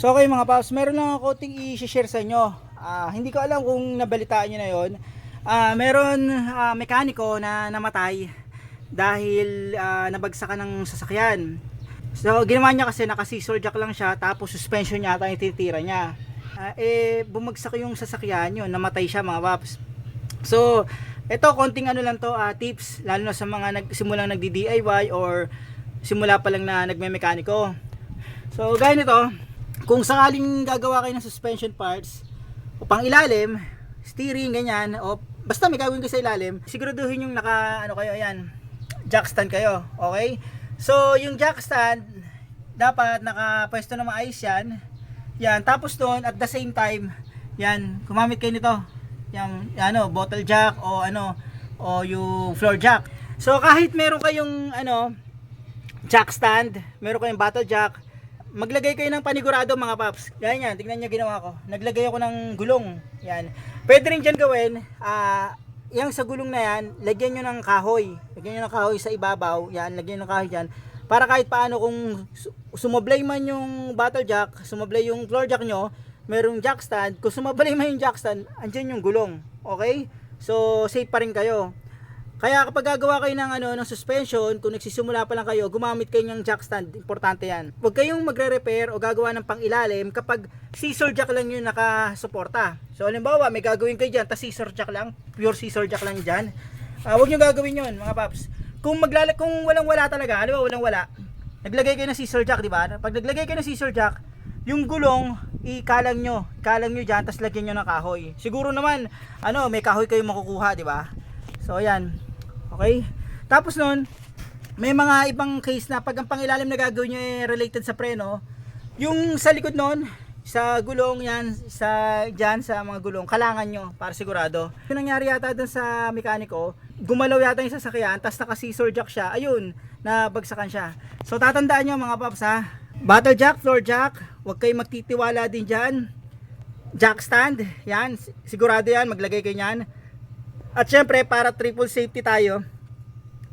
So okay mga paps, meron lang ako ting i-share sa inyo. Hindi ko alam kung nabalitaan nyo na yon. Meron mekaniko na namatay dahil nabagsakan ng sasakyan. So ginawa niya kasi naka-scissor jack lang siya, tapos suspension niya ata yung tinitira niya. Bumagsak yung sasakyan yun, namatay siya mga paps. So ito konting ano lang to, tips lalo na sa mga simulang nagdi-DIY or simula pa lang na nagme-mekaniko. So gaya nito, kung sakaling gagawa kayo ng suspension parts o pang ilalim, steering, ganyan, o basta may gagawin kayo sa ilalim, siguraduhin yung naka ano kayo, ayan, jack stand kayo, okay? So yung jack stand dapat nakapwesto na maayos yan. Yan, tapos doon at the same time, yan, gumamit kayo nito, yung ano, bottle jack o ano, o yung floor jack. So kahit meron kayong ano, jack stand, meron kayong bottle jack, maglagay kayo ng panigurado mga paps. Yan, tingnan nyo ginawa ko. Naglagay ako ng gulong. Yan. Pwede rin dyan gawin, yung sa gulong na yan, lagyan nyo ng kahoy. Lagyan nyo ng kahoy sa ibabaw. Yan, lagyan nyo ng kahoy dyan. Para kahit paano kung sumablay man yung bottle jack, sumablay yung floor jack nyo, merong jack stand. Kung sumablay man yung jack stand, andyan yung gulong. Okay? So, safe pa rin kayo. Kaya kapag gagawa kayo ng ng suspension, kung nagsisimula pa lang kayo, gumamit kayo ng jack stand, importante 'yan. Huwag kayong magre-repair o gagawa ng pang-ilalim kapag scissor jack lang 'yung nakasuporta. So halimbawa, may gagawin kayo diyan, ta scissor jack lang, pure scissor jack lang diyan. Huwag niyo gagawin 'yon, mga paps. Kung walang-wala talaga, halimbawa walang-wala, naglagay kayo ng scissor jack, di ba? Pag naglagay kayo ng scissor jack, yung gulong ikalang nyo diyan, tapos lagyan nyo ng kahoy. Siguro naman may kahoy kayo makukuha, di ba? So ayan. Okay? Tapos nun, may mga ibang case na pag ang pangilalim na gagawin nyo related sa preno, yung sa likod nun, sa gulong yan, dyan sa mga gulong, kalangan nyo para sigurado. Yung nangyari yata dun sa mekaniko, gumalaw yata yung sasakyan, tapos naka scissor jack siya, ayun, nabagsakan siya. So tatandaan nyo mga paps ha, bottle jack, floor jack, huwag kayong magtitiwala din dyan. Jack stand, yan, sigurado yan, maglagay kayo yan. At syempre, para triple safety tayo,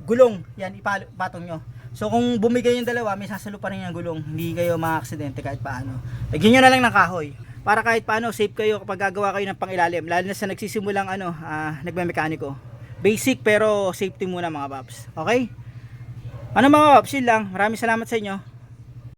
gulong, yan, ipatong nyo. So kung bumigay yung dalawa, may sasalo pa rin yung gulong, hindi kayo maka-aksidente kahit paano. Lagyan nyo na lang ng kahoy, para kahit paano safe kayo kapag gagawa kayo ng pangilalim, lalo na sa nagsisimulang nagme-mekaniko. Basic pero safety muna mga paps, okay? Mga paps, yun lang, maraming salamat sa inyo.